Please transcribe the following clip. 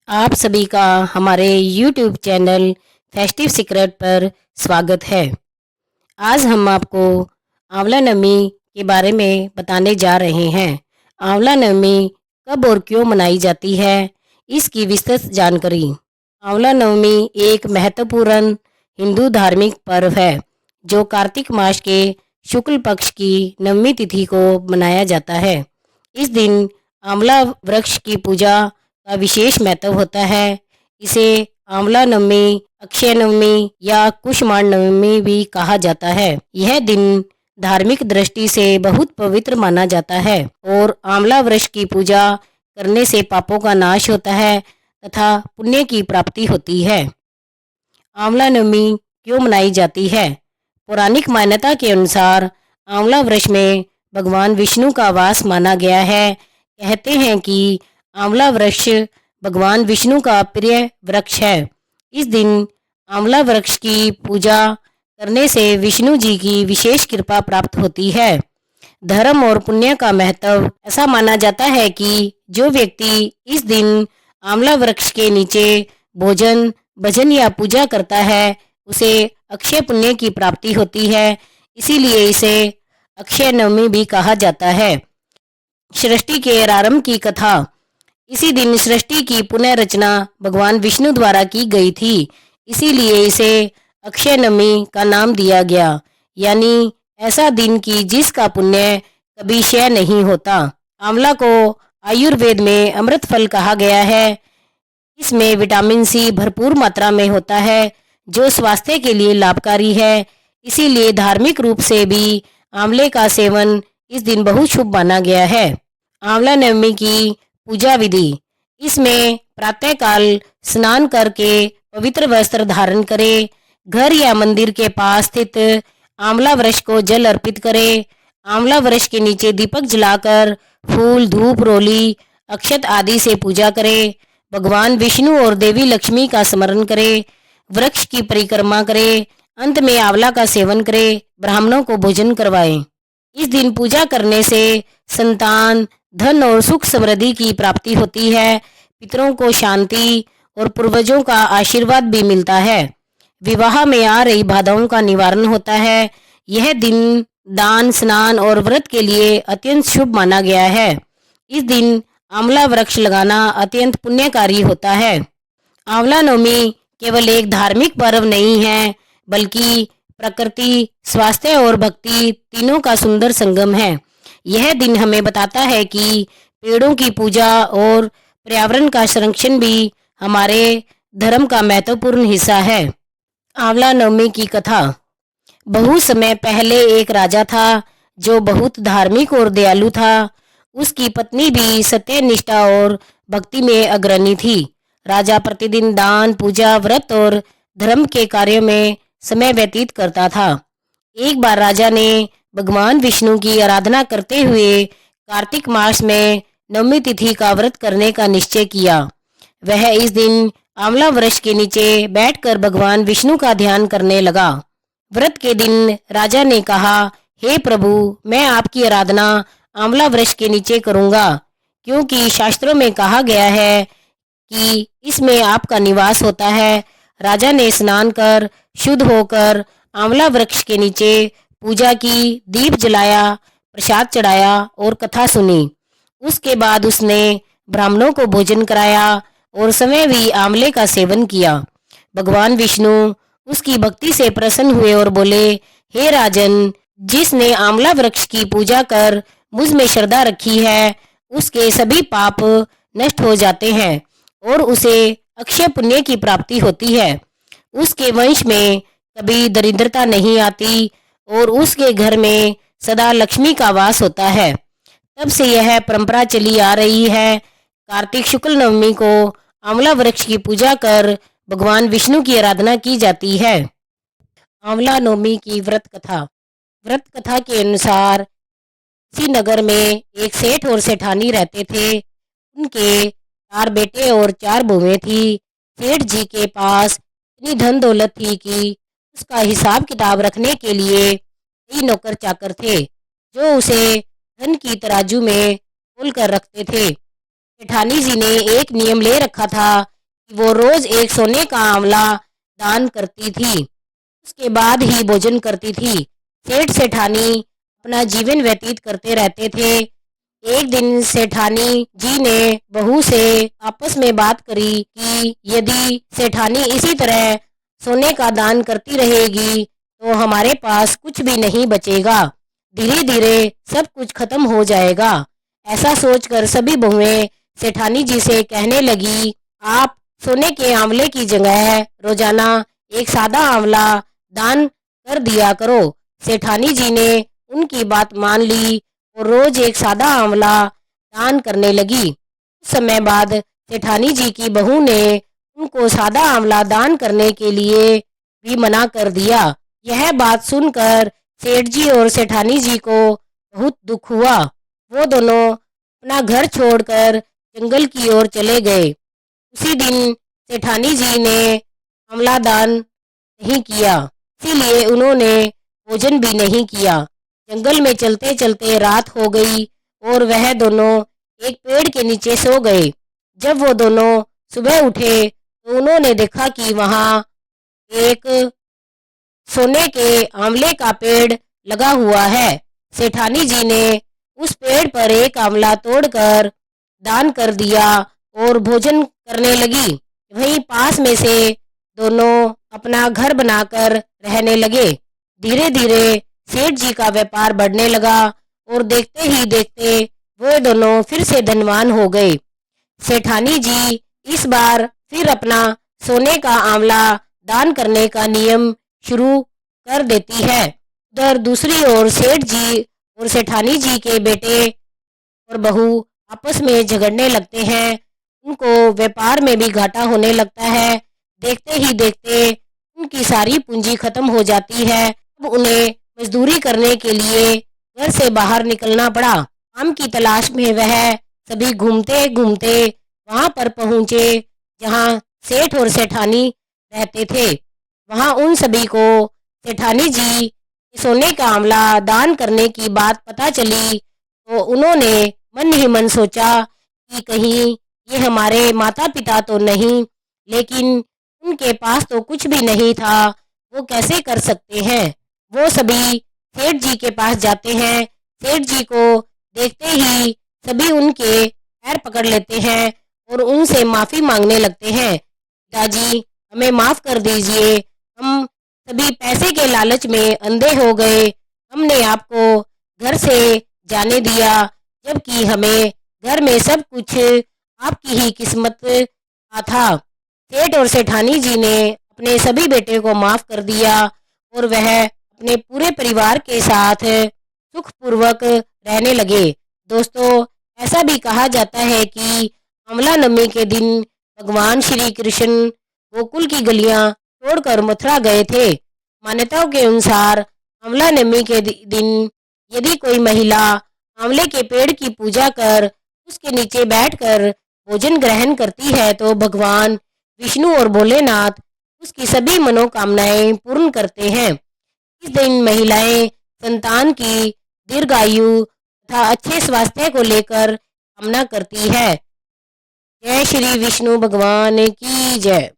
आप सभी का हमारे YouTube चैनल फेस्टिव सीक्रेट पर स्वागत है। आज हम आपको आंवला नवमी के बारे में बताने जा रहे हैं। आंवला नवमी कब और क्यों मनाई जाती है, इसकी विस्तृत जानकारी। आंवला नवमी एक महत्वपूर्ण हिंदू धार्मिक पर्व है जो कार्तिक मास के शुक्ल पक्ष की नवमी तिथि को मनाया जाता है। इस दिन आंवला वृक्ष की पूजा का विशेष महत्व होता है। इसे आंवला नवमी, अक्षय नवमी या कुष्मांड नवमी भी कहा जाता है। यह दिन धार्मिक दृष्टि से बहुत पवित्र माना जाता है और आंवला वृक्ष की पूजा करने से पापों का नाश होता है तथा पुण्य की प्राप्ति होती है। आंवला नवमी क्यों मनाई जाती है? पौराणिक मान्यता के अनुसार आंवला वृक्ष में भगवान विष्णु का वास माना गया है। कहते हैं कि आंवला वृक्ष भगवान विष्णु का प्रिय वृक्ष है। इस दिन आंवला वृक्ष की पूजा करने से विष्णु जी की विशेष कृपा प्राप्त होती है। धर्म और पुण्य का महत्व। ऐसा माना जाता है कि जो व्यक्ति इस दिन आंवला वृक्ष के नीचे भोजन, भजन या पूजा करता है उसे अक्षय पुण्य की प्राप्ति होती है। इसीलिए इसे अक्षय नवमी भी कहा जाता है। सृष्टि के आरंभ की कथा। इसी दिन सृष्टि की पुनः रचना भगवान विष्णु द्वारा की गई थी। इसीलिए इसे अक्षय नवमी का नाम दिया गया, यानी ऐसा दिन कि जिसका पुण्य कभी क्षय नहीं होता। आंवला को आयुर्वेद में अमृत फल कहा गया है। इसमें विटामिन सी भरपूर मात्रा में होता है जो स्वास्थ्य के लिए लाभकारी है। इसीलिए धार्मिक रूप से भी आंवले का सेवन इस दिन बहुत शुभ माना गया है। आंवला नवमी की पूजा विधि। इसमें प्रातःकाल स्नान करके पवित्र वस्त्र धारण करें। घर या मंदिर के पास स्थित आंवला वृक्ष को जल अर्पित करें। आंवला वृक्ष के नीचे दीपक जलाकर फूल, धूप, रोली, अक्षत आदि से पूजा करें। भगवान विष्णु और देवी लक्ष्मी का स्मरण करें। वृक्ष की परिक्रमा करें। अंत में आंवला का सेवन करें। ब्राह्मणों को भोजन करवाएं। इस दिन पूजा करने से संतान, धन और सुख समृद्धि की प्राप्ति होती है। पितरों को शांति और पूर्वजों का आशीर्वाद भी मिलता है। विवाह में आ रही बाधाओं का निवारण होता है। यह दिन दान, स्नान और व्रत के लिए अत्यंत शुभ माना गया है। इस दिन आंवला वृक्ष लगाना अत्यंत पुण्यकारी होता है। आंवला नवमी केवल एक धार्मिक पर्व नहीं है, बल्कि प्रकृति, स्वास्थ्य और भक्ति तीनों का सुंदर संगम है। यह दिन हमें बताता है कि पेड़ों की पूजा और पर्यावरण का संरक्षण भी हमारे धर्म का महत्वपूर्ण हिस्सा है। आंवला नवमी की कथा। बहुत समय पहले एक राजा था जो बहुत धार्मिक और दयालु था। उसकी पत्नी भी सत्य, निष्ठा और भक्ति में अग्रणी थी। राजा प्रतिदिन दान, पूजा, व्रत और धर्म के कार्यों में समय व्यतीत करता था। एक बार राजा ने भगवान विष्णु की आराधना करते हुए कार्तिक मास में नवमी तिथि का व्रत करने का निश्चय किया। वह इस दिन आंवला वृक्ष के नीचे बैठकर भगवान विष्णु का ध्यान करने लगा। व्रत के दिन राजा ने कहा, हे प्रभु, मैं आपकी आराधना आंवला वृक्ष के नीचे करूंगा, क्योंकि शास्त्रों में कहा गया है कि इसमें आपका निवास होता है। राजा ने स्नान कर शुद्ध होकर आंवला वृक्ष के नीचे पूजा की, दीप जलाया, प्रसाद चढ़ाया और कथा सुनी। उसके बाद उसने ब्राह्मणों को भोजन कराया और समय भी आंवले का सेवन किया। भगवान विष्णु उसकी भक्ति से प्रसन्न हुए और बोले, हे राजन, जिसने आंवला वृक्ष की पूजा कर मुझ में श्रद्धा रखी है उसके सभी पाप नष्ट हो जाते हैं और उसे अक्षय पुण्य की प्राप्ति होती है। उसके वंश में कभी दरिद्रता नहीं आती और उसके घर में सदा लक्ष्मी का वास होता है। तब से यह परंपरा चली आ रही है। कार्तिक शुक्ल नवमी को आंवला वृक्ष की पूजा कर भगवान विष्णु की आराधना की जाती है। आंवला नवमी की व्रत कथा। व्रत कथा के अनुसार इसी नगर में एक सेठ और सेठानी रहते थे। उनके 4 बेटे और 4 बहुएं थी। सेठ जी के पास इतनी धन दौलत थी कि उसका हिसाब किताब रखने के लिए कई नौकर चाकर थे जो उसे धन की तराजू में तोल कर रखते थे। सेठानी जी ने एक नियम ले रखा था कि वो रोज एक सोने का आंवला दान करती थी। उसके बाद ही भोजन करती थी। सेठ सेठानी अपना जीवन व्यतीत करते रहते थे। एक दिन सेठानी जी ने बहू से आपस में बात करी कि यदि सेठानी इसी तरह सोने का दान करती रहेगी तो हमारे पास कुछ भी नहीं बचेगा, धीरे धीरे सब कुछ खत्म हो जाएगा। ऐसा सोचकर सभी बहुएं सेठानी जी से कहने लगी, आप सोने के आंवले की जगह रोजाना एक सादा आंवला दान कर दिया करो। सेठानी जी ने उनकी बात मान ली और रोज एक सादा आंवला दान करने लगी। कुछ समय बाद सेठानी जी की बहू ने उनको सादा आंवला दान करने के लिए भी मना कर दिया। यह बात सुनकर सेठ जी और सेठानी जी को बहुत दुख हुआ। वो दोनों अपना घर छोड़कर जंगल की ओर चले गए। उसी दिन सेठानी जी ने आंवला दान नहीं किया, इसीलिए उन्होंने भोजन भी नहीं किया। जंगल में चलते चलते रात हो गई और वह दोनों एक पेड़ के नीचे सो गए। जब वो दोनों सुबह उठे तो उन्होंने देखा कि वहाँ एक सोने के आंवले का पेड़ लगा हुआ है। सेठानी जी ने उस पेड़ पर एक आंवला तोड़कर दान कर दिया और भोजन करने लगी। वहीं पास में से दोनों अपना घर बनाकर रहने लगे। धीरे धीरे सेठ जी का व्यापार बढ़ने लगा और देखते ही देखते वो दोनों फिर से धनवान हो गए। सेठानी जी इस बार फिर अपना सोने का आंवला दान करने का नियम शुरू कर देती है। उधर दूसरी ओर सेठ जी और सेठानी जी के बेटे और बहू आपस में झगड़ने लगते हैं। उनको व्यापार में भी घाटा होने लगता है। देखते ही देखते उनकी सारी पूंजी खत्म हो जाती है। अब उन्हें मजदूरी करने के लिए घर से बाहर निकलना पड़ा। काम की तलाश में वह सभी घूमते घूमते वहां पर पहुंचे जहां सेठ और सेठानी रहते थे। वहां उन सभी को सेठानी जी सोने का आंवला दान करने की बात पता चली तो उन्होंने मन ही मन सोचा कि कहीं ये हमारे माता पिता तो नहीं, लेकिन उनके पास तो कुछ भी नहीं था, वो कैसे कर सकते हैं। वो सभी सेठ जी के पास जाते हैं। सेठ जी को देखते ही सभी उनके पैर पकड़ लेते हैं और उनसे माफी मांगने लगते हैं। पिताजी, हमें माफ कर दीजिए, हम सभी पैसे के लालच में अंधे हो गए। हमने आपको घर से जाने दिया, जबकि हमें घर में सब कुछ आपकी ही किस्मत का था। सेठ और सेठानी जी ने अपने सभी बेटे को माफ कर दिया और वह अपने पूरे परिवार के साथ सुखपूर्वक रहने लगे। दोस्तों, ऐसा भी कहा जाता है कि अमला नवमी के दिन भगवान श्री कृष्ण गोकुल की गलियां छोड़कर मथुरा गए थे। मान्यताओं के अनुसार अमला नवमी के दिन यदि कोई महिला आंवले के पेड़ की पूजा कर उसके नीचे बैठकर भोजन ग्रहण करती है तो भगवान विष्णु और भोलेनाथ उसकी सभी मनोकामनाएं पूर्ण करते हैं। इस दिन महिलाएं संतान की दीर्घायु तथा अच्छे स्वास्थ्य को लेकर कामना करती है। जय श्री विष्णु भगवान की जय।